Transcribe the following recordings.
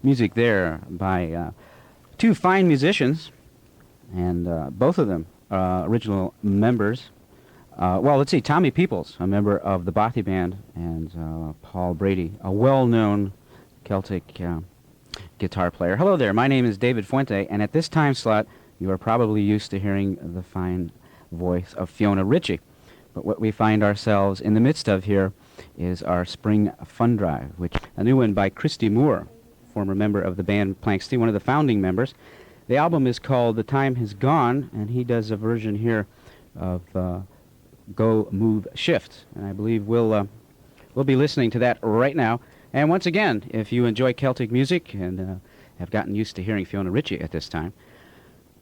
Music there by two fine musicians, and both of them original members. Well, let's see, Tommy Peoples, a member of the Bothy Band, and Paul Brady, a well-known Celtic guitar player. Hello there, my name is David Fuente, and at this time slot, you are probably used to hearing the fine voice of Fiona Ritchie. But what we find ourselves in the midst of here is our Spring Fun Drive, which a new one by Christy Moore, former member of the band Planksty, one of the founding members. The album is called The Time Has Gone, and he does a version here of Go, Move, Shift. And I believe we'll be listening to that right now. And once again, if you enjoy Celtic music and have gotten used to hearing Fiona Ritchie at this time,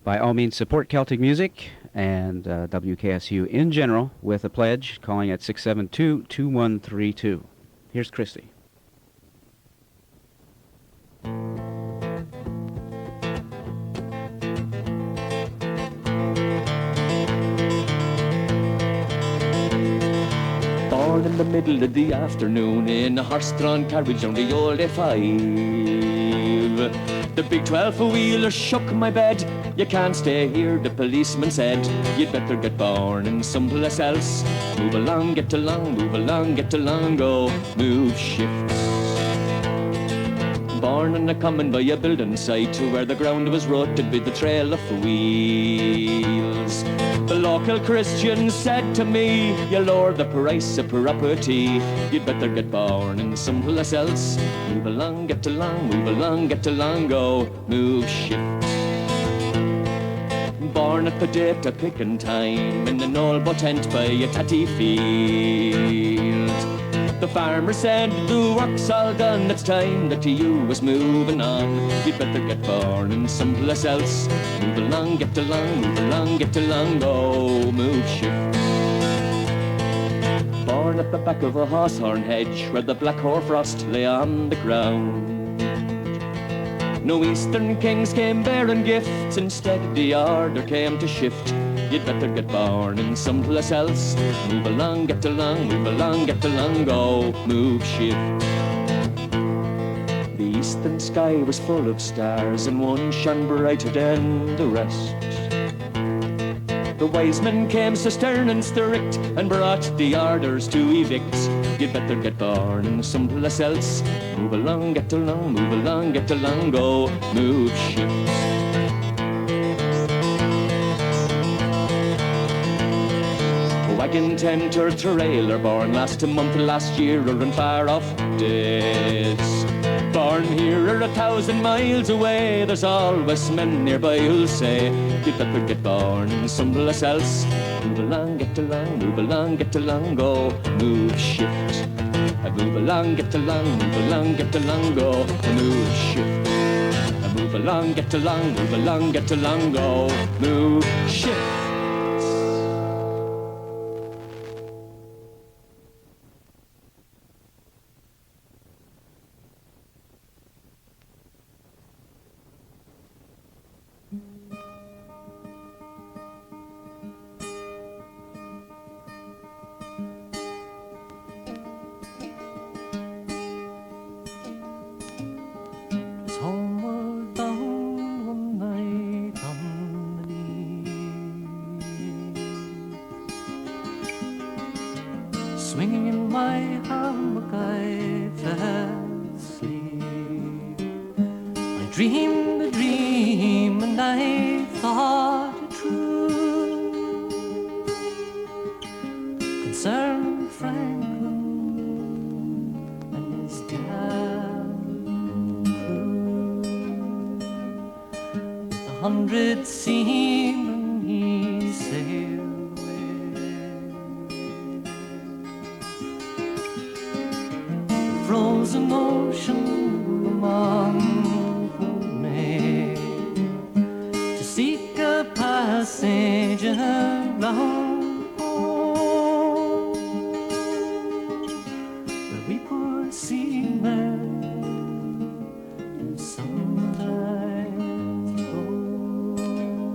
by all means support Celtic music and WKSU in general with a pledge, calling at 672-2132. Here's Christy. Born in the middle of the afternoon in a horse-drawn carriage on the old A5. The big 12-wheeler shook my bed. You can't stay here, the policeman said. You'd better get born in someplace else. Move along, get along, move along, get along, go, move, shift. Born in a common by a building site where the ground was rutted with the trail of wheels. The local Christian said to me, you lower the price of property. You'd better get born in someplace else. Move along, get along, move along, get along, go, move, shift. Born at potato picking time in an old boat tent by a tatty field. The farmer said, the work's all done, it's time that you was moving on. You'd better get born in someplace else. Move along, get along, move along, get along, go, move, shift. Born at the back of a hawthorn hedge where the black hoarfrost lay on the ground. No eastern kings came bearing gifts, instead the order came to shift. You'd better get born in someplace else. Move along, get along, move along, get along, go, move, shift. The eastern sky was full of stars, and one shone brighter than the rest. The wise men came so stern and strict, and brought the orders to evict. You'd better get born in someplace else. Move along, get along, move along, get along, go, move, shift. Wagon, tent or trailer, born last month, last year, or in far off days. Born here or 1,000 miles away, there's always men nearby who'll say, you'd better get born in someplace else. Move along, get along, move along, get along, go, move, shift. Move along, get along, move along, get along, go, move, shift. Move along, get along, move along, get along, go, move, shift. Swinging in my hammock I fell asleep. I dreamed a dream and I thought it true, concerning Franklin and his gallant crew. With 100 seamen he sailed frozen ocean among the maid to seek a passage around home, where we poor seamen do sometimes roam.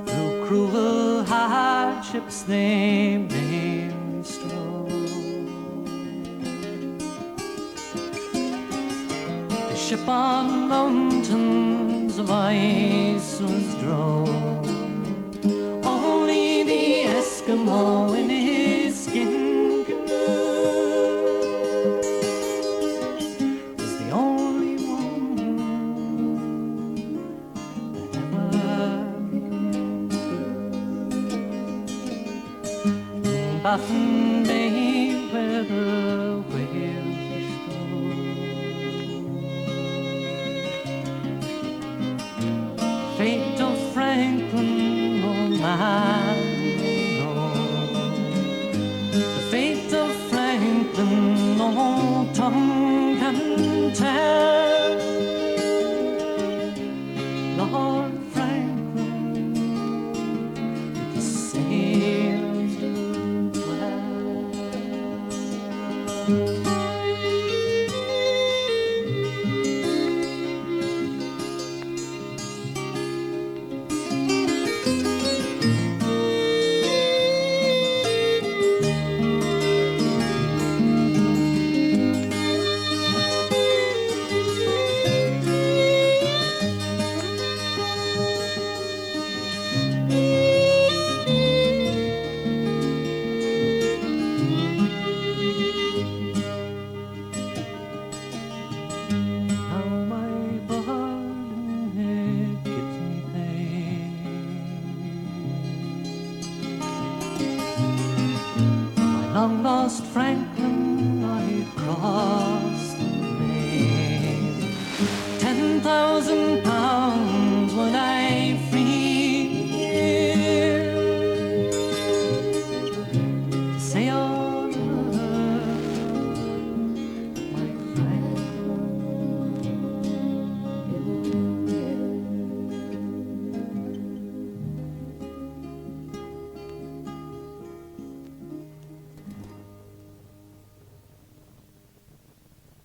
Through cruel hardships they may stroll. ship on mountains of ice was drove. Only the Eskimo in his skin canoe was the only one that ever came through. Baffin Bay, where the whalefish go. Fate of Franklin, no man knows. The fate of Franklin, no tongue can tell. Lord Franklin, with his sails do swell. Now my balding head gives me pain. My long lost Franklin, I crossed the main. 10,000 pounds when I free here. Say on earth, my Franklin.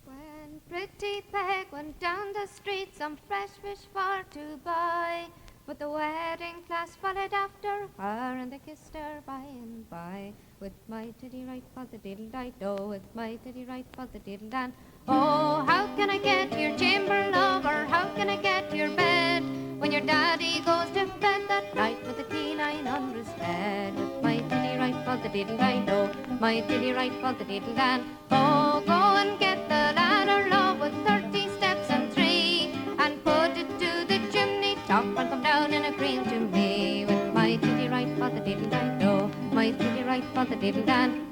When Pretty Peg went down the street, some fresh fish for to buy. But the wedding class followed after her, and they kissed her by and by. With my titty right for the diddle die do, with my titty right for the diddle dan. Oh, how can I get your chamber lover? How can I get your bed? When your daddy goes to bed that night with the key line under his head. With my titty right for the diddle die do, my titty right for the diddle dan. Oh, go and get the ladder love with 30 steps and 3, and put it to the chimney top and come down and agree to me. With my titty right for the diddle die do, my titty right for the diddle dan.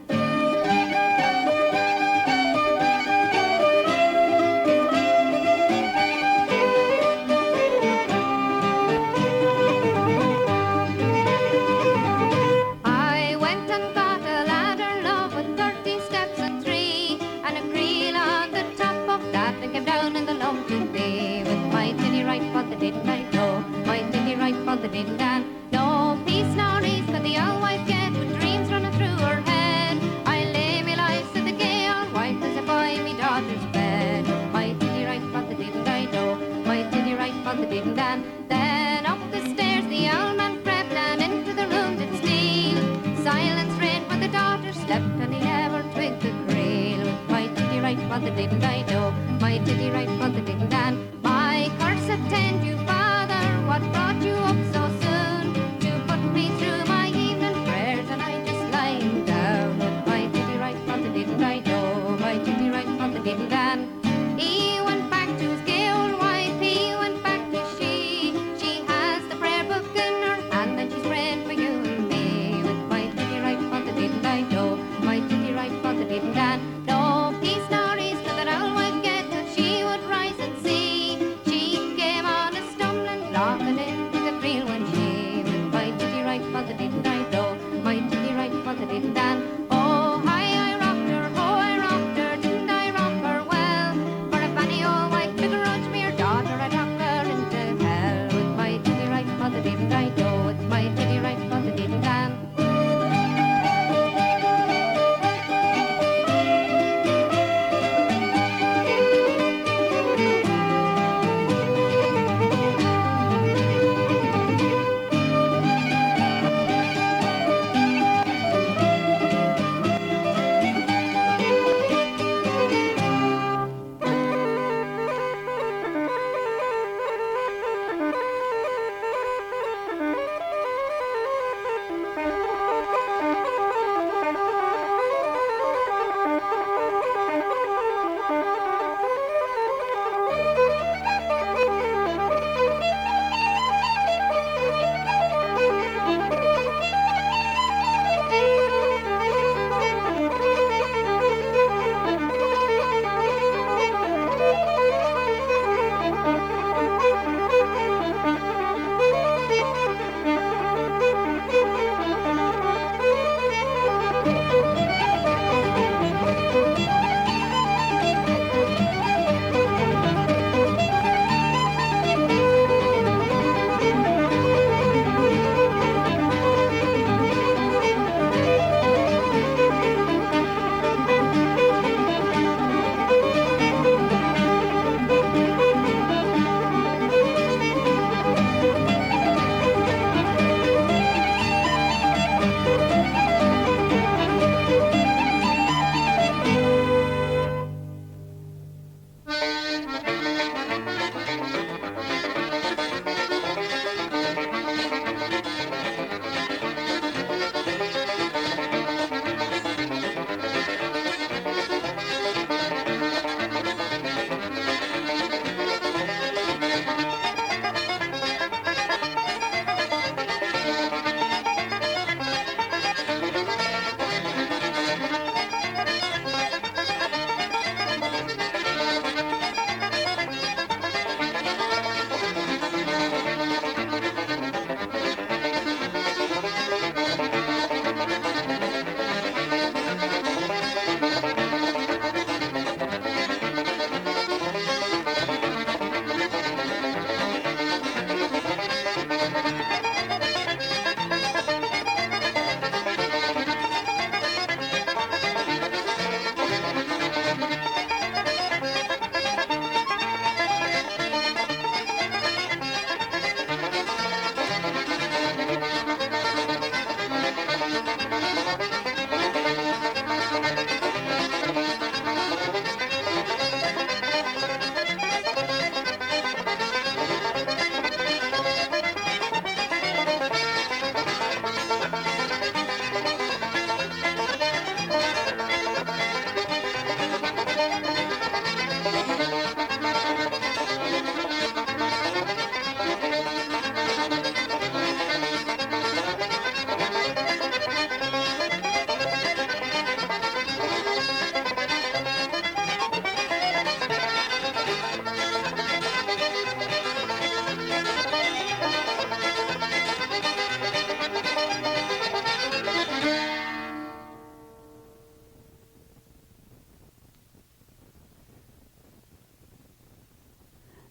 I went and got a ladder love with 30 steps and 3, and a creel on the top of that, and came down in the lump to be. With my titty right for the diddle I do, my titty right for the diddle dan. No peace nor ease could the old wife get, with dreams running through her head. I lay me life to the gay old wife as if I me daughter's bed. With my titty right for the diddle I do, my titty right for the diddle dan. Then up the stairs the old man crept, and into the room did steal. Silence reigned where the daughter slept, and he never twigged the creel. With my titty right for the diddle I do, my titty right for the diddle dan. My curse attend you, father, what brought you up so soon? To put me through my evening prayers, and I just lying down. With my titty right for the diddle I do, my titty right for the diddle dan. He went back to his gay old wife, he went back to she. She has the prayer book in her hand, and she's praying for you and me. With my titty right for the diddle I do, my titty right for the diddle dan. No peace nor ease could that old wife get till she would rise and see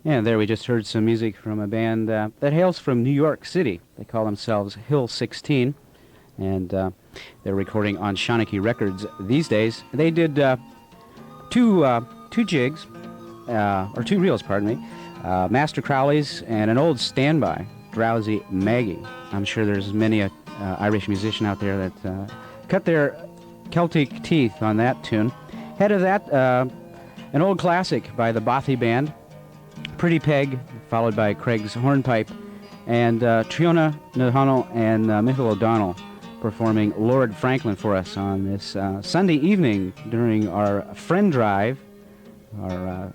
And there we just heard some music from a band that hails from New York City. They call themselves Hill 16, and they're recording on Shamrock Records these days. They did two jigs, or two reels, pardon me, Master Crowley's and an old standby, Drowsy Maggie. I'm sure there's many a Irish musician out there that cut their Celtic teeth on that tune. Head of that, an old classic by the Bothy Band, Pretty Peg, followed by Craig's Hornpipe, and Triona Nahanel and Michael O'Donnell performing Lord Franklin for us on this Sunday evening during our friend drive, our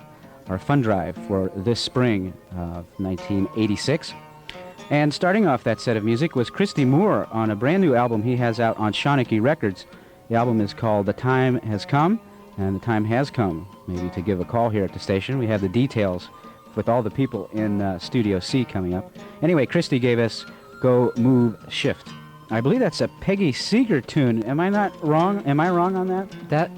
fun drive for this spring of 1986. And starting off that set of music was Christy Moore on a brand new album he has out on Shamrock Records. The album is called The Time Has Come, and the time has come maybe to give a call here at the station. We have the details with all the people in Studio C coming up. Anyway, Christy gave us Go Move Shift. I believe that's a Peggy Seeger tune. Am I not wrong? Am I wrong on that? That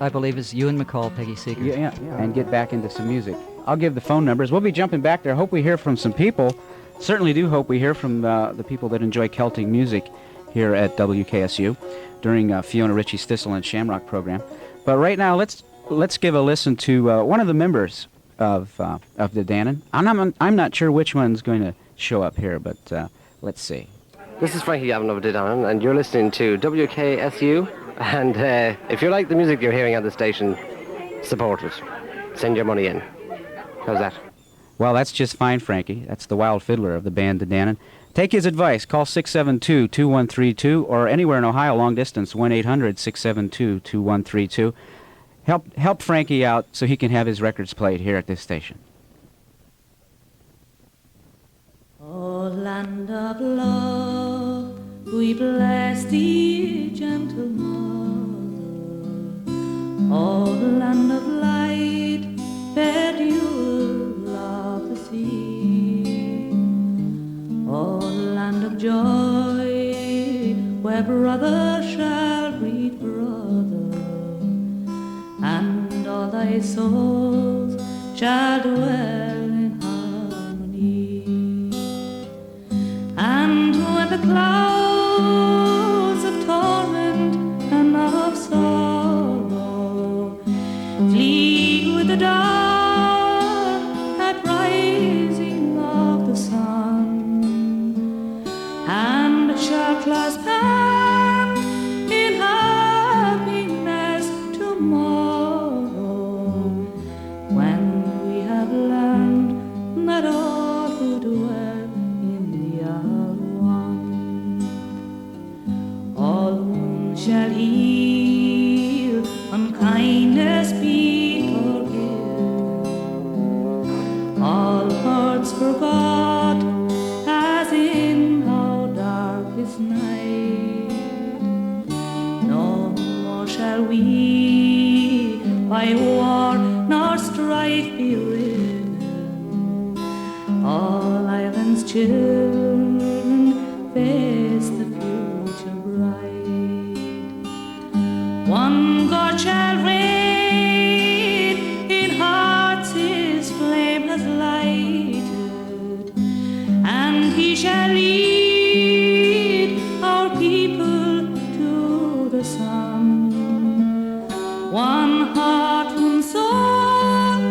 I believe is Ewan McCall, Peggy Seeger. Yeah. And get back into some music. I'll give the phone numbers. We'll be jumping back there. Hope we hear from some people. Certainly do hope we hear from the people that enjoy Celtic music here at WKSU during Fiona Ritchie's Thistle and Shamrock program. But right now, let's give a listen to one of the members of the Dannon. I'm not sure which one's going to show up here, but let's see. This is Frankie Gavin of the Dannon, and you're listening to WKSU. And if you like the music you're hearing on the station, support it. Send your money in. How's that? Well, that's just fine, Frankie. That's the wild fiddler of the band, the Dannon. Take his advice. Call 672-2132, or anywhere in Ohio, long distance, 1-800-672-2132. Help Frankie out so he can have his records played here at this station. Oh, land of love, we bless thee, gentle mother. Oh, land of light, fair dew of the sea. Oh, land of joy, where brother shall greet brother, and all thy souls shall dwell in harmony. And when the clouds of torment and of sorrow flee with the dawn at rising of the sun, and shall clasp hand in happiness tomorrow, when we have learned that all who dwell in thee are one, all wounds shall heal, unkindness be forgiven, all hearts forgot as in our darkest night. No more shall we by war nor strife be ridden. All Ireland's children face the future bright. One God shall reign in hearts his flame has lighted, and he shall lead our people to the sun. One heart, one soul,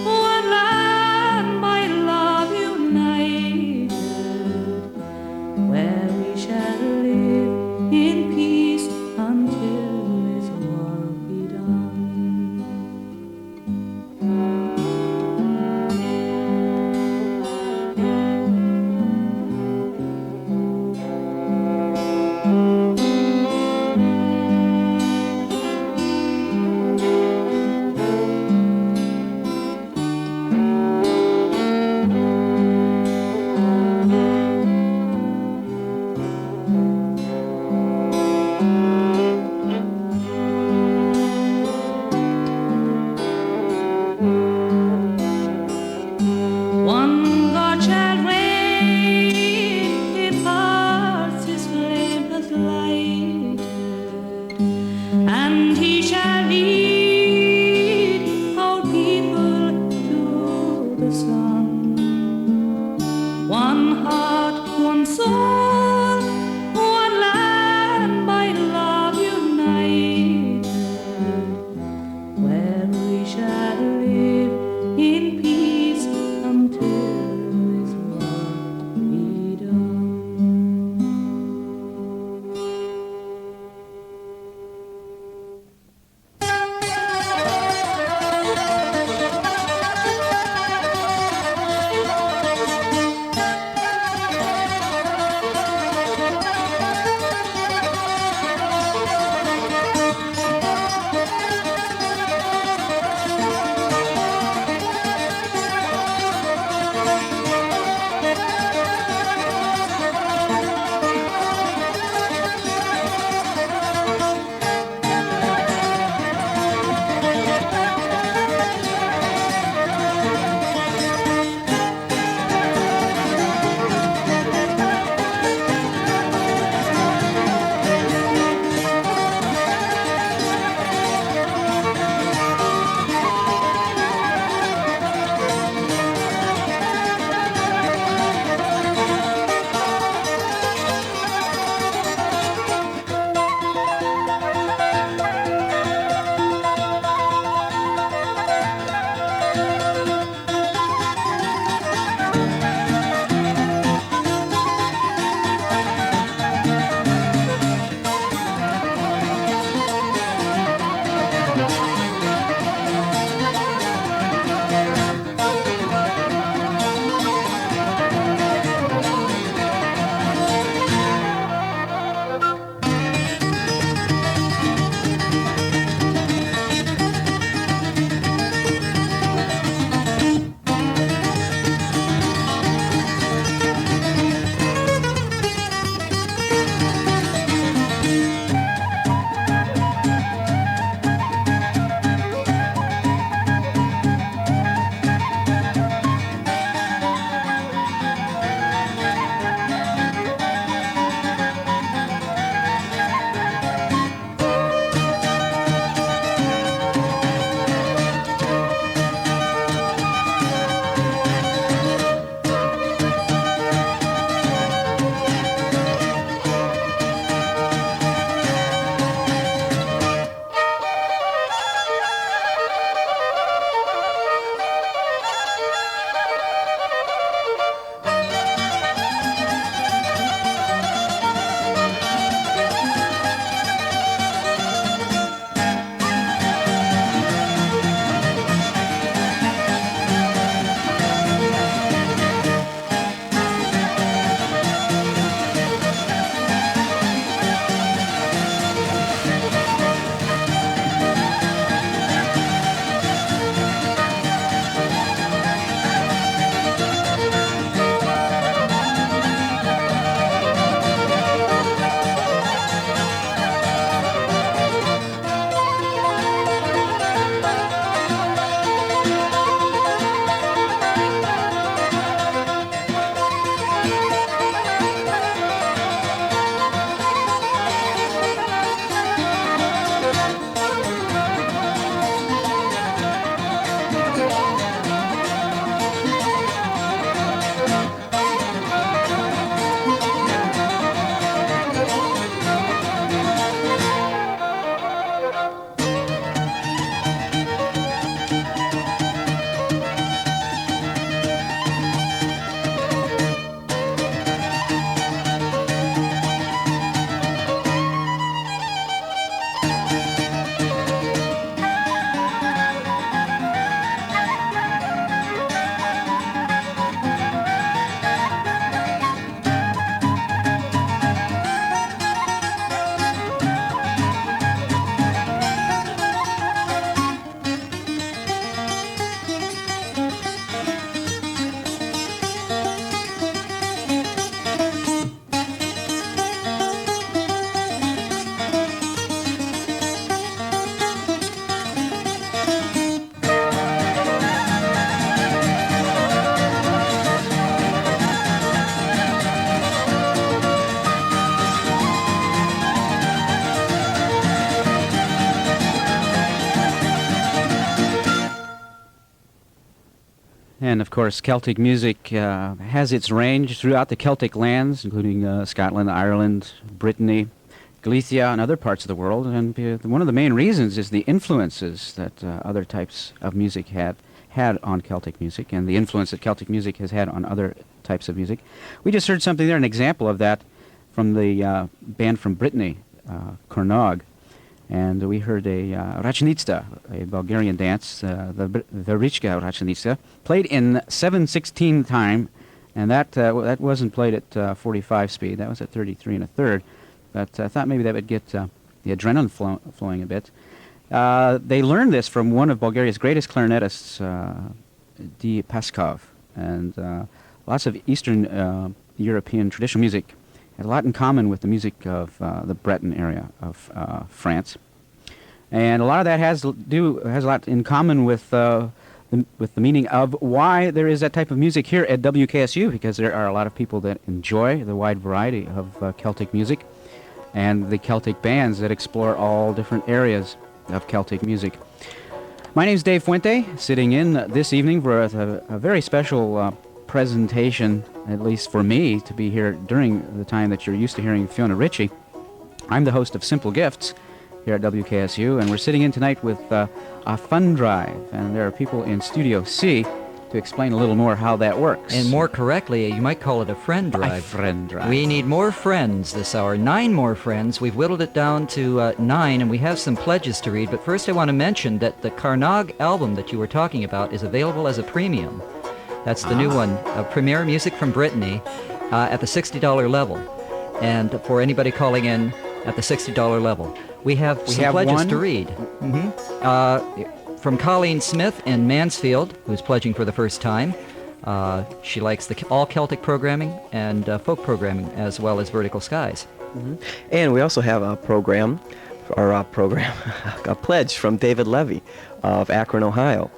one land by love united, where we shall live in peace until his work be done. And of course, Celtic music has its range throughout the Celtic lands, including Scotland, Ireland, Brittany, Galicia, and other parts of the world. And one of the main reasons is the influences that other types of music had on Celtic music, and the influence that Celtic music has had on other types of music. We just heard something there, an example of that from the band from Brittany, Kornog. And we heard a rachnitsa, a Bulgarian dance, the Richka rachnitsa, played in 7/16 time, and that wasn't played at 45 speed. That was at 33 1/3. But I thought maybe that would get the adrenaline flowing a bit. They learned this from one of Bulgaria's greatest clarinetists, D. Paskov, and lots of Eastern European traditional music has a lot in common with the music of the Breton area of France, and a lot of that has a lot in common with the meaning of why there is that type of music here at WKSU, because there are a lot of people that enjoy the wide variety of Celtic music and the Celtic bands that explore all different areas of Celtic music. My name's Dave Fuente, sitting in this evening for a very special presentation, at least for me, to be here during the time that you're used to hearing Fiona Ritchie. I'm the host of Simple Gifts here at WKSU, and we're sitting in tonight with a fun drive, and there are people in Studio C to explain a little more how that works. And more correctly, you might call it a friend drive. A friend drive. We need more friends this hour, 9 more friends. We've whittled it down to 9, and we have some pledges to read. But first I want to mention that the Kornog album that you were talking about is available as a premium. That's the new one, Premier Music from Brittany, at the $60 level. And for anybody calling in at the $60 level, we have some pledges to read. From Colleen Smith in Mansfield, who's pledging for the first time. She likes all Celtic programming and folk programming, as well as Vertical Skies. And we also have a pledge from David Levy of Akron, Ohio.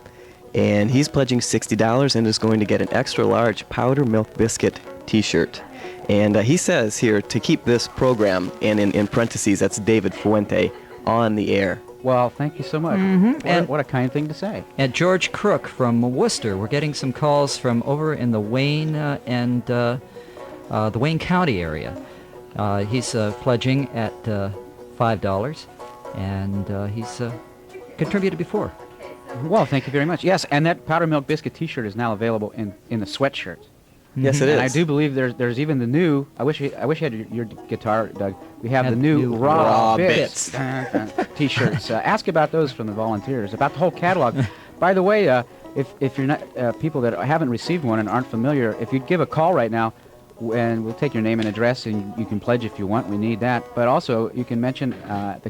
And he's pledging $60 and is going to get an extra large powder milk biscuit t-shirt. And he says here to keep this program, and in parentheses, that's David Fuente, on the air. Well, thank you so much. What a kind thing to say. And George Crook from Worcester. We're getting some calls from over in the Wayne and the Wayne County area. He's pledging at $5, and he's contributed before. Well, thank you very much. Yes, and that powder milk biscuit T-shirt is now available in the sweatshirt. Yes, it is. And I do believe there's even the new. I wish you had your guitar, Doug. We have the new Raw Bits T-shirts. Ask about those from the volunteers, about the whole catalog. By the way, if you're not people that haven't received one and aren't familiar, if you'd give a call right now, and we'll take your name and address, and you can pledge if you want. We need that. But also, you can mention the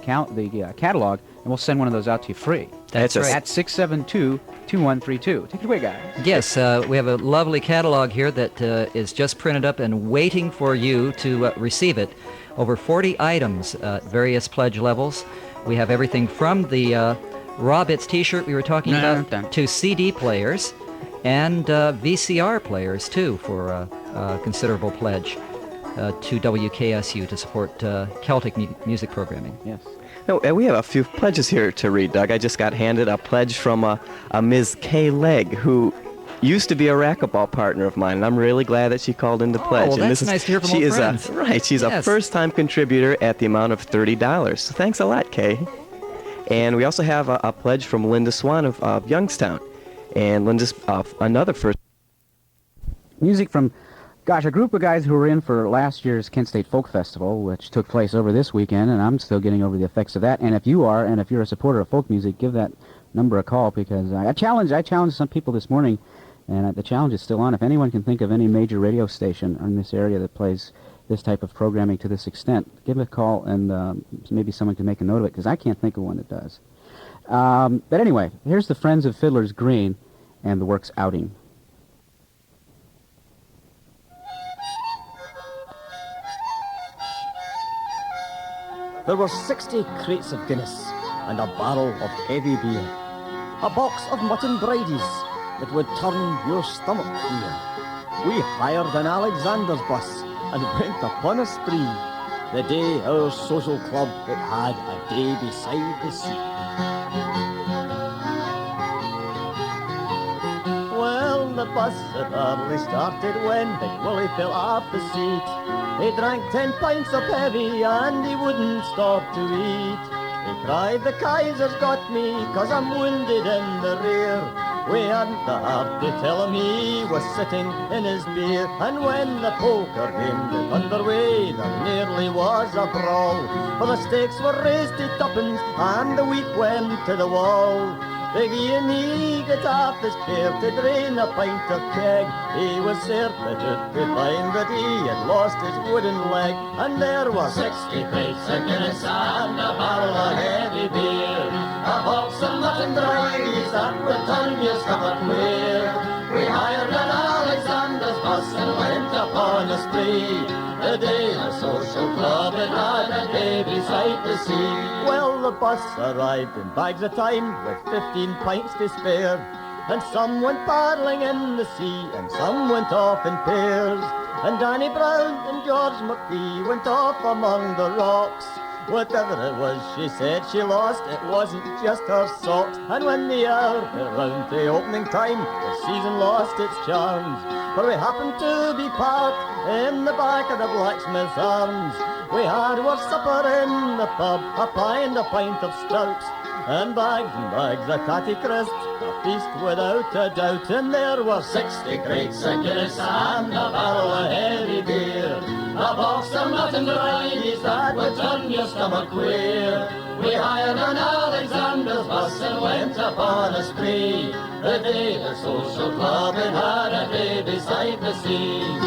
catalog, and we'll send one of those out to you free. That's right. At 672-2132. Take it away, guys. Yes, we have a lovely catalog here that is just printed up and waiting for you to receive it. Over 40 items at various pledge levels. We have everything from the Raw Bits T-shirt we were talking about to CD players and VCR players, too, for a considerable pledge to WKSU to support Celtic music programming. Yes. No, we have a few pledges here to read, Doug. I just got handed a pledge from a Ms. Kay Legg, who used to be a racquetball partner of mine, and I'm really glad that she called in to pledge. Well, that's nice to hear from old friends. She's a first-time contributor at the amount of $30. So thanks a lot, Kay. And we also have a pledge from Linda Swan of Youngstown. And Linda's another first... Music from... Gosh, a group of guys who were in for last year's Kent State Folk Festival, which took place over this weekend, and I'm still getting over the effects of that. And if you are, and if you're a supporter of folk music, give that number a call, because I challenged some people this morning, and the challenge is still on. If anyone can think of any major radio station in this area that plays this type of programming to this extent, give it a call, and maybe someone can make a note of it, because I can't think of one that does. But anyway, here's the Friends of Fiddler's Green and the works Outing. There were 60 crates of Guinness and a barrel of heavy beer, a box of mutton bridies that would turn your stomach queer. We hired an Alexander's bus and went upon a spree, the day our social club it had a day beside the sea. Well, the bus had hardly started when Big Willie fell off the seat. He drank 10 pints of heavy and he wouldn't stop to eat. He cried, the Kaiser's got me, 'cause I'm wounded in the rear. We hadn't the heart to tell him he was sitting in his beer. And when the poker game got underway, there nearly was a brawl. For the stakes were raised to tuppence and the wheat went to the wall. Big Ian, he got off his chair to drain a pint of keg. He was certain to find that he had lost his wooden leg. And there were 60 crates of Guinness and a barrel of heavy beer. A box of mutton drives that would turn your stomach queer. We hired an Alexander's bus and went upon a spree. The day the social club had a day beside the sea. Well, the bus arrived in bags of time with 15 pints to spare. And some went paddling in the sea and some went off in pairs. And Danny Brown and George McPhee went off among the rocks. Whatever it was she said she lost, it wasn't just her socks. And when the hour got round to opening time, the season lost its charms. For we happened to be parked in the back of the Blacksmith's Arms. We had our supper in the pub, a pie and a pint of stout, and bags of tatty crisps, a feast without a doubt. And there were 60 crates of Guinness and a barrel of heavy beer. A box of mutton drives that would turn your stomach queer. We hired an Alexander's bus and went upon a spree. The day the social club had a day beside the sea.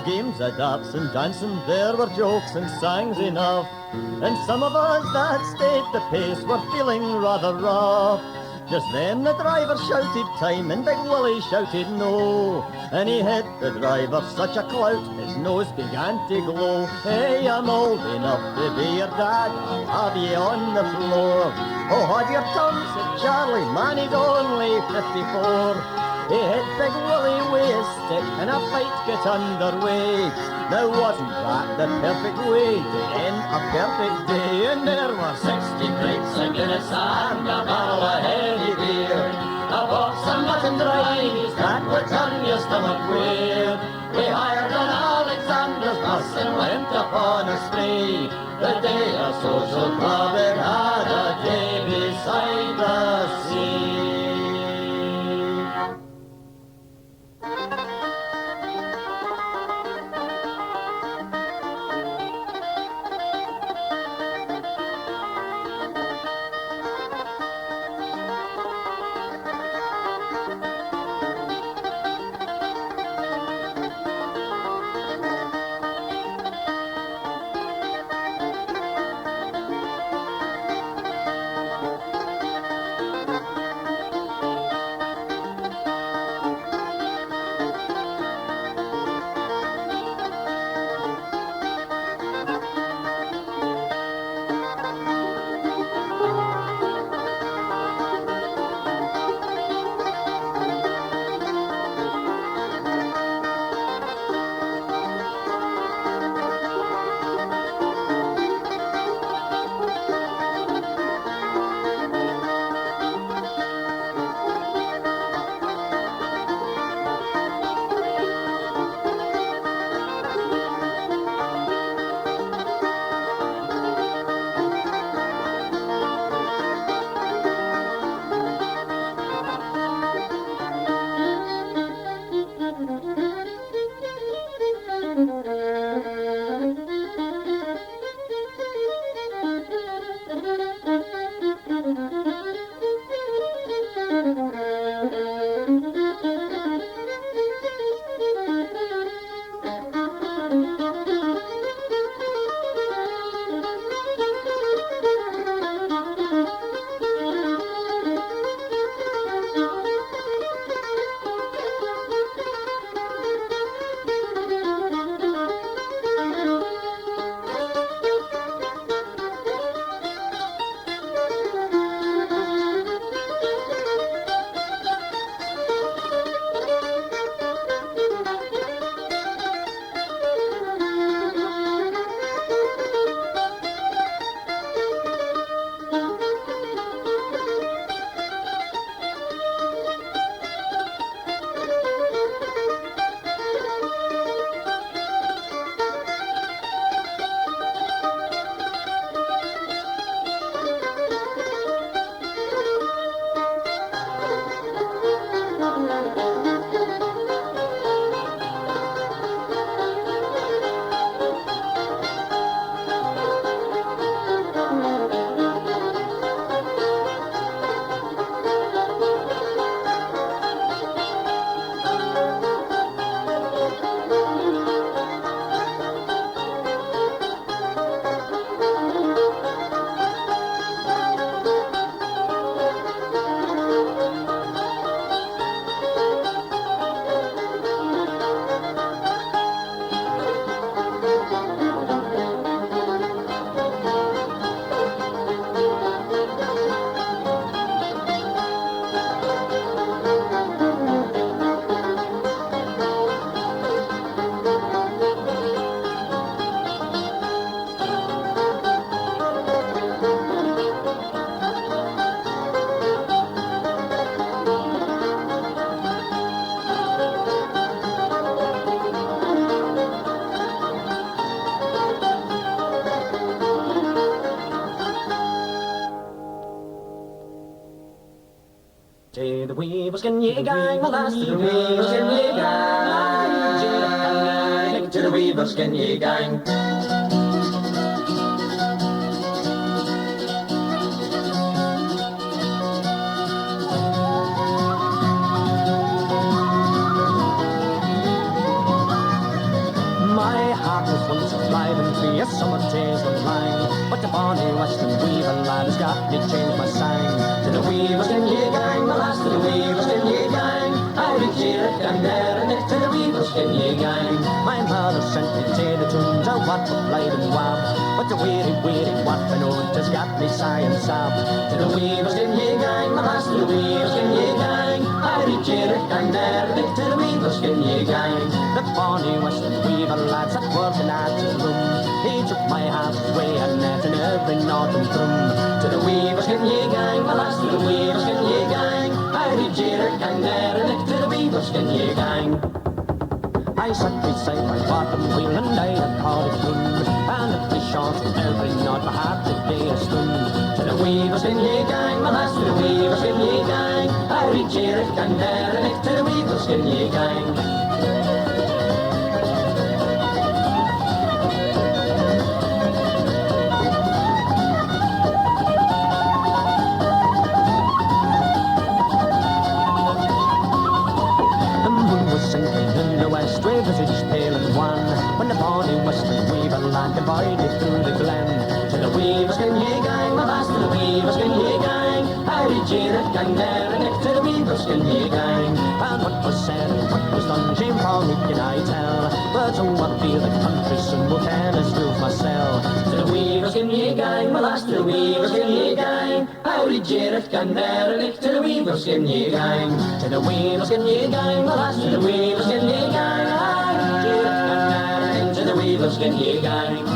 Games of darts and dancing, there were jokes and songs enough. And some of us that stayed the pace were feeling rather rough. Just then the driver shouted time and Big Willie shouted no. And he hit the driver such a clout, his nose began to glow. Hey, I'm old enough to be your dad, I'll have you on the floor. Oh, hold your tongue, said Charlie, man, he's only 54. He hit Big Willie with his stick and a fight got underway. Now wasn't that the perfect way to end a perfect day? And there were 60 crates of Guinness and a barrel of heavy beer. A box of mutton drives that would turn your stomach queer. We hired an Alexander's bus and went upon a spree. The day a social club had a day beside the sea. to the weavers can ye gang, the last to the weavers can ye gang, to the weavers can ye gang. My heart was once alive and free as summer days went lang, but the bonny western weaving lad has got me changed my sang. To the weavers can ye gang, the last to the weavers can ye gang, I reach here and there and to the weavers can ye gang. My mother sent me to the tunes of what with blade and wab, but the weary wapping old has got me sighing sob. To the weavers can ye gang, the last to the weavers can ye gang, I reach here and there and to the weavers can ye gang. The bonny western weaver lads that working at his room, he took my half way and net in every northern drum. To the weavers can ye gang, the last to the weavers can ye gang, I reach here and there and to the weavers can ye gang. I sat beside my bottom wheel and I had caught it good, and it was short from every knot I had to day a stund. To the weavers can ye gang, the last to the weavers can ye gang, I reach here and there and to the weavers can ye gang. Visage pale and wan, when the bonny western weaver land divided through the glen. To the weavers can ye gang, the last to the weavers can ye gang, I reach here at gang there and next to the weavers can ye gang. And what was said and what was done, shame for me can I tell, but oh I feel the country soon will tell as fills my cell. To the weavers can ye gang, the last to the weavers can ye gang, I reach here at gang there and next to the weavers can ye gang. To the weavers can ye gang, the last to the weavers can ye gang, to the weavers can ye gang.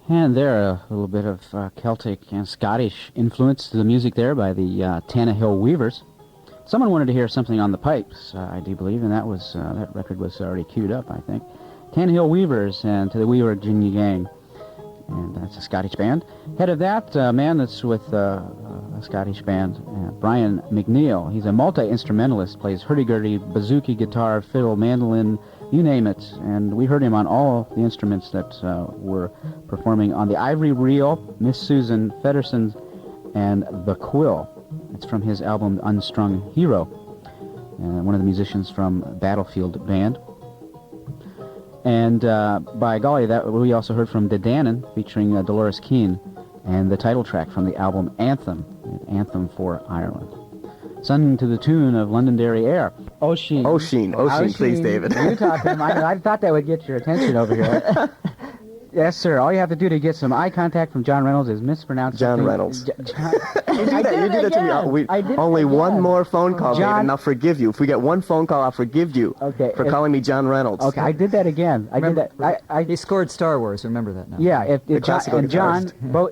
And there, a little bit of Celtic and Scottish influence to the music there by the Tannahill Weavers. Someone wanted to hear something on the pipes, I do believe, and that was that record was already queued up, I think. Tannahill Weavers and To the Weaver Ginny Gang, and that's a Scottish band. Head of that man that's with a Scottish band, Brian McNeil. He's a multi-instrumentalist, plays hurdy-gurdy, bouzouki, guitar, fiddle, mandolin, you name it, and we heard him on all the instruments that were performing on the Ivory Reel, Miss Susan Fedderson, and The Quill. It's from his album Unstrung Hero, one of the musicians from Battlefield Band. And by golly, that we also heard from The Dannon featuring Dolores Keane, and the title track from the album Anthem, Anthem for Ireland. Sung to the tune of Londonderry Air. Oisin, please, David. You talk to him. I thought that would get your attention over here. Yes, sir. All you have to do to get some eye contact from John Reynolds is mispronounce John something. Reynolds. You do that to me. Only one more phone call, David, and I'll forgive you. If we get one phone call, I'll forgive you for calling me John Reynolds. Okay, I did that again. He scored Star Wars. Remember that now. Yeah, if John,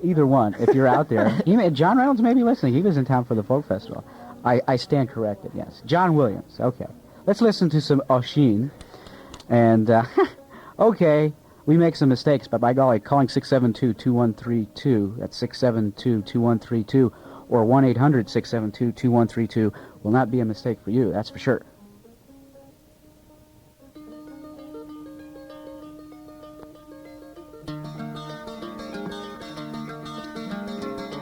either one, if you're out there. John Reynolds may be listening. He was in town for the folk festival. I stand corrected, yes. John Williams, okay. Let's listen to some Oisin. And, okay, we make some mistakes, but by golly, calling 672-2132, that's 672-2132, or 1-800-672-2132 will not be a mistake for you, that's for sure.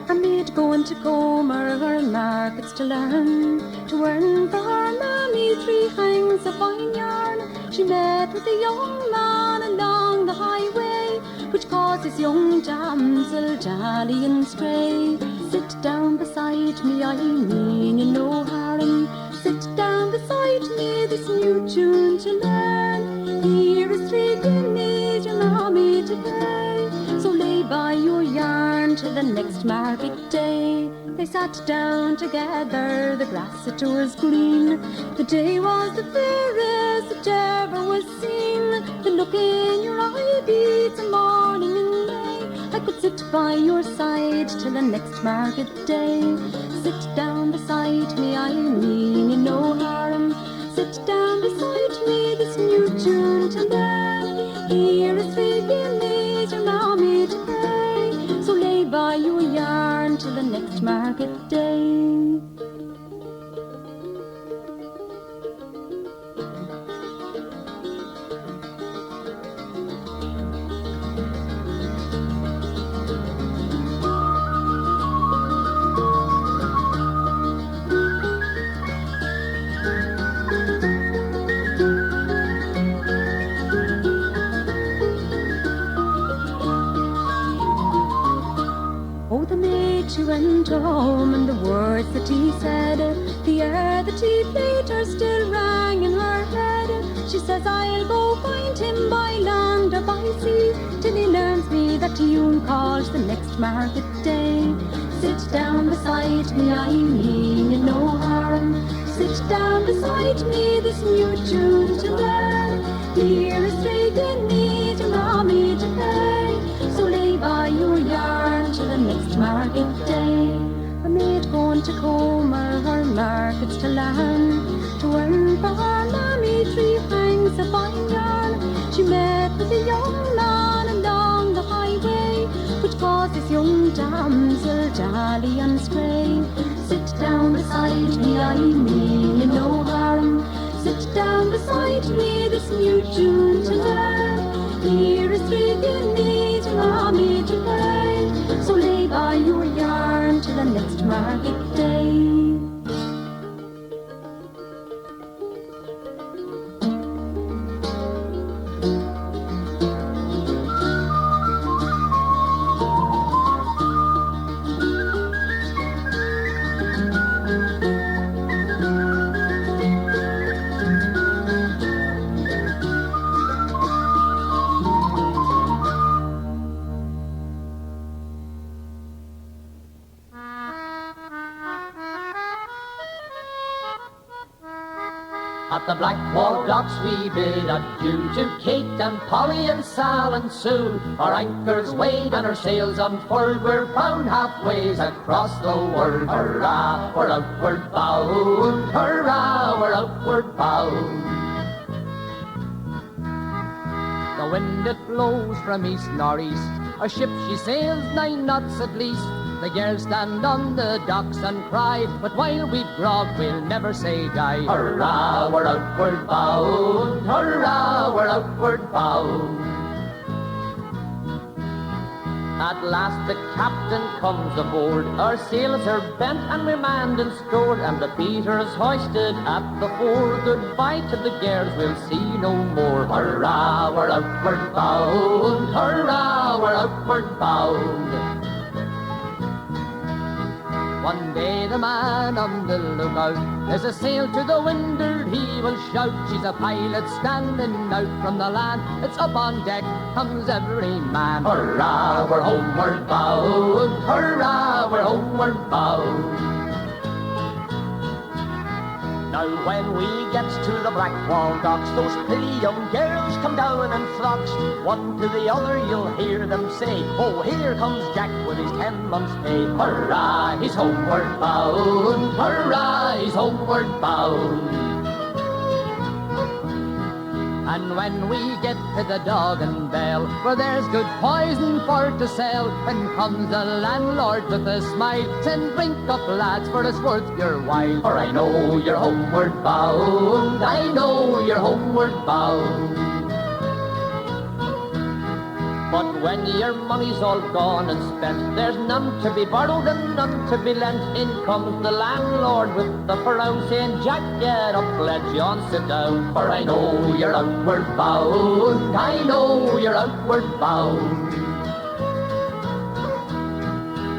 I made going to Gomer or markets to learn To earn for her mammy 3 hangs of fine yarn, she met with a young man along the highway, which caused this young damsel jolly and stray. Sit down beside me, I mean you no harm. Sit down beside me, this new tune to learn. Here is 3 guineas your mammy to pay, so lay by your yarn till the next market day. They sat down together, the grass it was green. The day was the fairest that ever was seen. The look in your eye beats a morning in May. I could sit by your side till the next market day. Sit down beside me, I mean you no harm. Sit down beside me, this new tune to learn. Here is 3 guineas your mammy to pay, so lay by your yarn till the next market day. Oh, the maid, she went home, and the words that he said, the air that he played her still rang in her head. She says, I'll go find him by land or by sea, till he learns me that tune calls the next market day. Sit down beside me, I mean you no harm. Sit down beside me, this new tune to learn. Here is 3 guineas your mammy to pay, so lay by your yarn till the next market day. A maid going to Comer, her markets to land, to earn for her mammy 3 hangs of fine yarn. She met with a young man along the highway, which caused this young damsel jolly and stray. Sit down beside me, I mean you no harm. Sit down beside me, this new tune to learn. Here is 3 guineas your mammy to pay, so lay by your yarn till the next market day. At the Blackwall docks we bid adieu to Kate and Polly and Sal and Sue. Our anchors weighed and our sails unfurled, we're bound halfways across the world. Hurrah, we're outward bound, hurrah, we're outward bound. The wind it blows from east nor'east, our ship she sails 9 knots at least. The girls stand on the docks and cry, but while we grog we'll never say die. Hurrah, we're outward bound, hurrah, we're outward bound. At last the captain comes aboard, our sails are bent and we're manned and stored, and the peter's hoisted at the fore. Goodbye to the girls, we'll see no more. Hurrah, we're outward bound, hurrah, we're outward bound. One day the man on the lookout, there's a sail to the windward, he will shout. She's a pilot standing out from the land, it's up on deck comes every man. Hurrah, we're homeward bound, hurrah, we're homeward bound. Now when we get to the Blackwall docks, those pretty young girls come down in flocks. One to the other you'll hear them say, oh, here comes Jack with his 10 months' pay. Hurrah, he's homeward bound, hurrah, he's homeward bound. And when we get to the Dog and Bell, where there's good poison for to sell, then comes the landlord with a smile, send drink up lads, for it's worth your while. For I know you're homeward bound, I know you're homeward bound. But when your money's all gone and spent, there's none to be borrowed and none to be lent. In comes the landlord with the frown, saying, Jack, get up, pledge on, sit down. For I know you're outward bound, I know you're outward bound.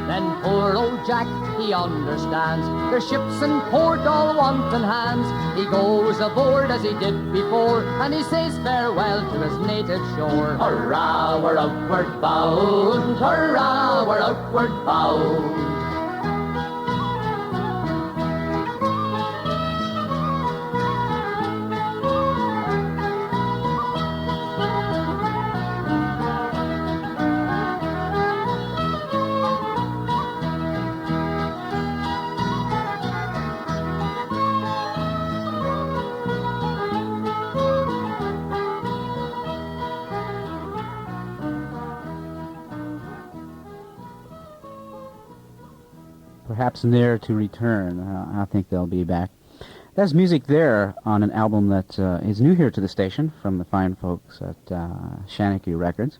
Then poor old Jack, he understands, there's ships in port all wanting hands. He goes aboard as he did before, and he says farewell to his native shore. Hurrah, we're outward bound, hurrah, we're outward bound. Perhaps ne'er to return. I think they'll be back. There's music there on an album that is new here to the station from the fine folks at Shamrock Records.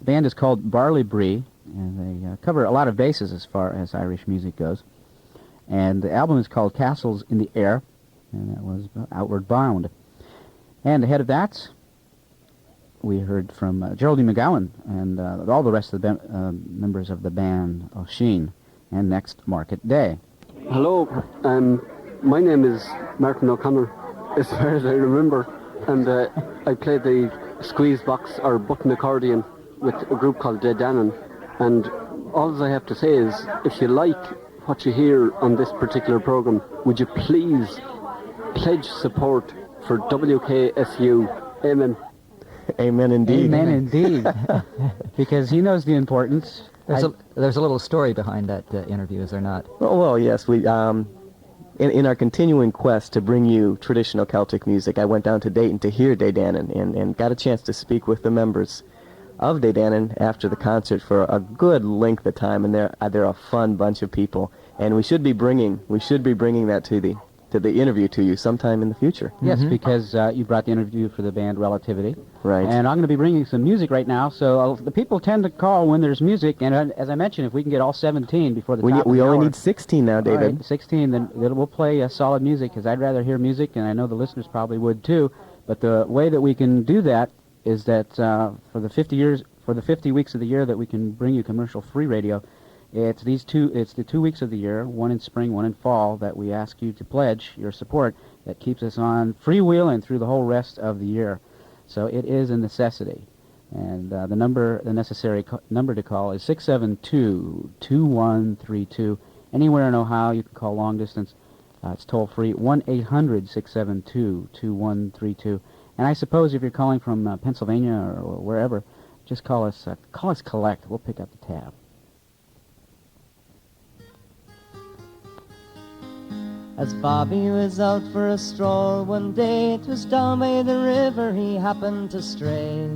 The band is called Barley Bree, and they cover a lot of bases as far as Irish music goes. And the album is called Castles in the Air, and that was Outward Bound. And ahead of that, we heard from Geraldine McGowan and all the rest of the members of the band O'Sheen. And next, Market Day. Hello, my name is Martin O'Connor, as far as I remember, and I played the squeeze box or button accordion with a group called Dead Dannon. And all I have to say is, if you like what you hear on this particular program, would you please pledge support for WKSU? Amen. Amen indeed. Amen indeed. Because he knows the importance. There's a little story behind that interview, is there not? Well, yes. We, in our continuing quest to bring you traditional Celtic music, I went down to Dayton to hear Daydanon and got a chance to speak with the members of Daydanon after the concert for a good length of time, and they're a fun bunch of people, and we should be bringing that to the interview to you sometime in the future. Yes, because you brought the interview for the band Relativity. Right. And I'm going to be bringing some music right now, so the people tend to call when there's music, and as I mentioned, if we can get all 17 before the top of the we only hour, need 16 now, David. All right, 16, then we'll play solid music, because I'd rather hear music, and I know the listeners probably would too, but the way that we can do that is that for the 50 weeks of the year that we can bring you commercial-free radio, it's the 2 weeks of the year, one in spring, one in fall, that we ask you to pledge your support that keeps us on freewheeling through the whole rest of the year. So it is a necessity. And the necessary number to call is 672-2132. Anywhere in Ohio, you can call long distance. It's toll-free, 1-800-672-2132. And I suppose if you're calling from Pennsylvania or wherever, just call us collect. We'll pick up the tab. As Bobby was out for a stroll one day, 'twas down by the river he happened to stray.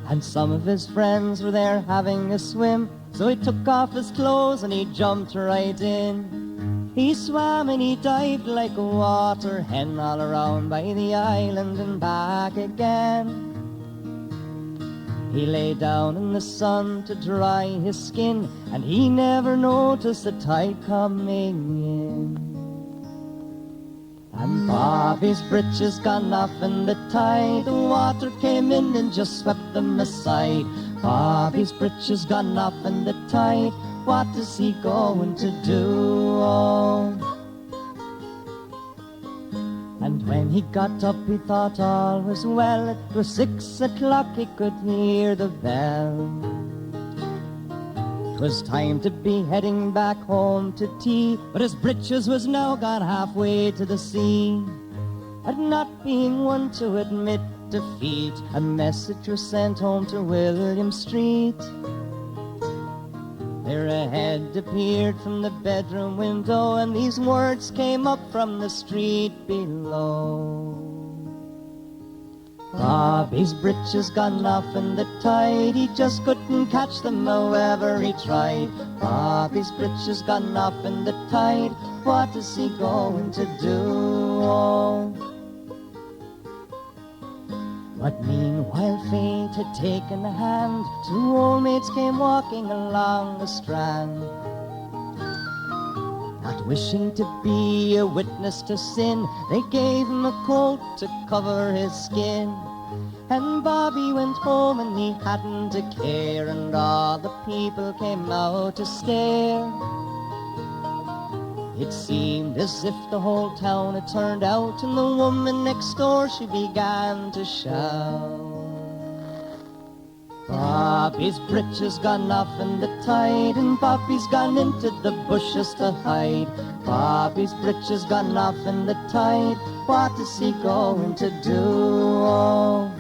And some of his friends were there having a swim, so he took off his clothes and he jumped right in. He swam and he dived like a water hen all around by the island and back again. He lay down in the sun to dry his skin, and he never noticed the tide coming in. And Bobby's britches gone off in the tide, the water came in and just swept them aside. Bobby's britches gone off in the tide, what is he going to do? Oh. And when he got up he thought all was well. It was 6 o'clock, he could hear the bell. 'Twas time to be heading back home to tea, but his britches was now gone halfway to the sea. And not being one to admit defeat, a message was sent home to William Street. There a head appeared from the bedroom window, and these words came up from the street below. Bobby's britches gone off in the tide, he just couldn't catch them however he tried. Bobby's britches gone off in the tide, what is he going to do? Oh. But meanwhile fate had taken a hand. Two old maids came walking along the strand, not wishing to be a witness to sin. They gave him a coat to cover his skin. And Bobby went home and he hadn't a care, and all the people came out to stare. It seemed as if the whole town had turned out, and the woman next door, she began to shout. Bobby's britches gone off in the tide, and Bobby's gone into the bushes to hide. Bobby's britches gone off in the tide, what is he going to do?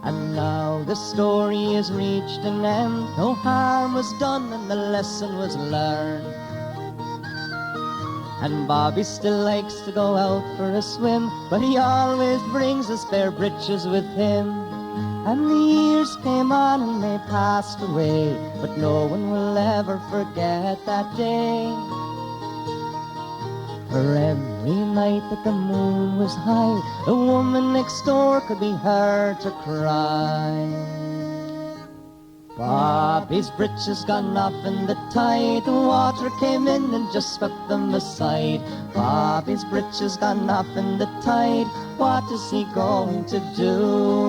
And now the story has reached an end. No harm was done and the lesson was learned. And Bobby still likes to go out for a swim, but he always brings his spare breeches with him. And the years came on and they passed away, but no one will ever forget that day. For every night that the moon was high, the woman next door could be heard to cry. Bobby's britches gone off in the tide, the water came in and just swept them aside. Bobby's britches gone off in the tide, what is he going to do?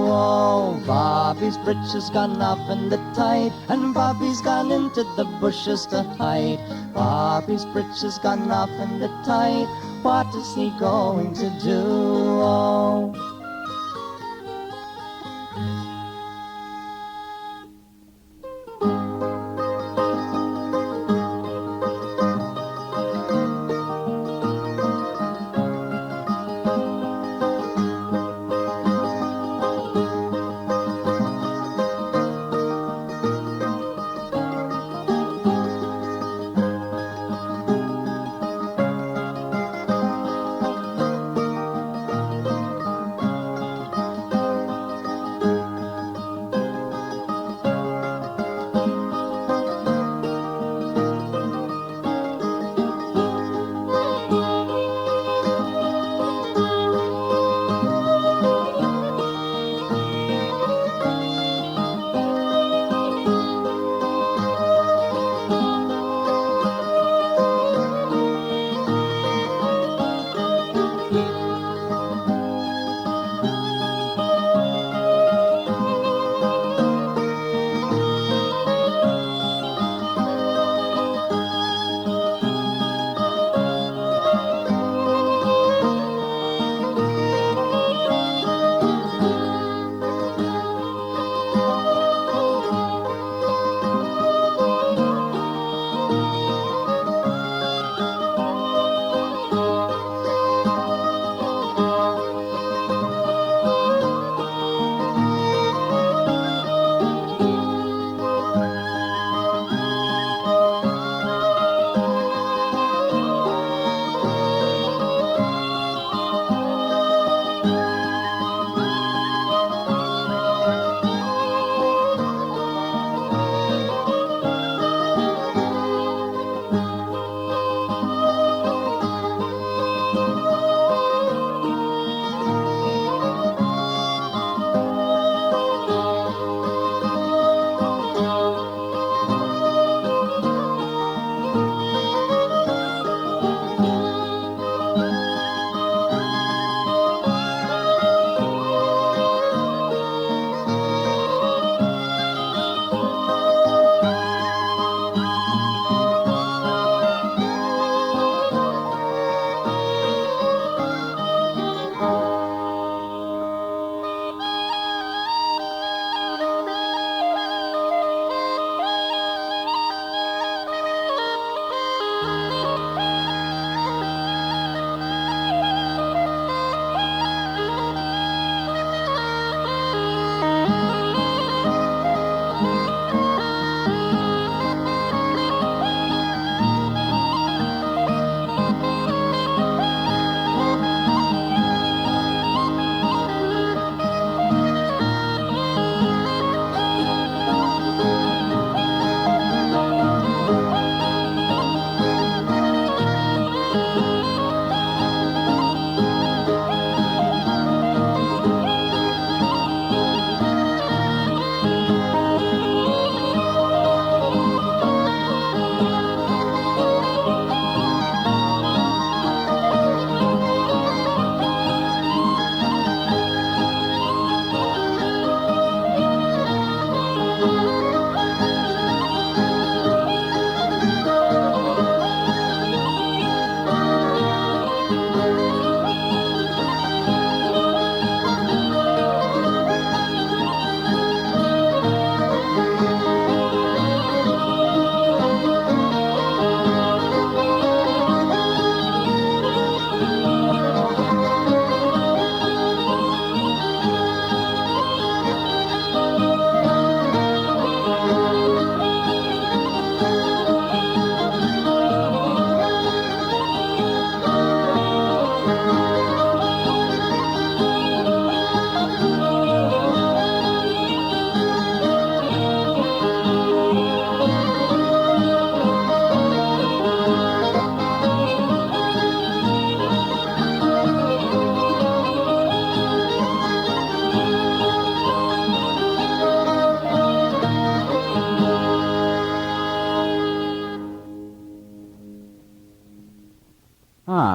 Oh, Bobby's britches gone off in the tide, and Bobby's gone into the bushes to hide. Bobby's britches gone off in the tide, what is he going to do? Oh.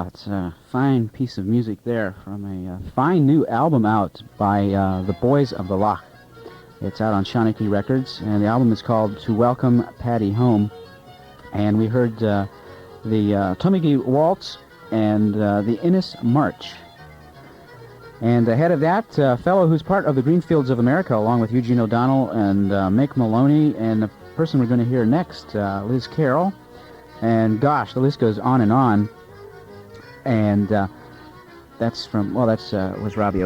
it's a fine piece of music there from a fine new album out by the Boys of the Loch. It's out on Shawnee Records, and the album is called To Welcome Paddy Home. And we heard the Tumigi Waltz and the Innis March. And ahead of that, a fellow who's part of the Greenfields of America, along with Eugene O'Donnell and Mick Maloney, and the person we're going to hear next, Liz Carroll. And gosh, the list goes on and on. And that's from, well, was Robbie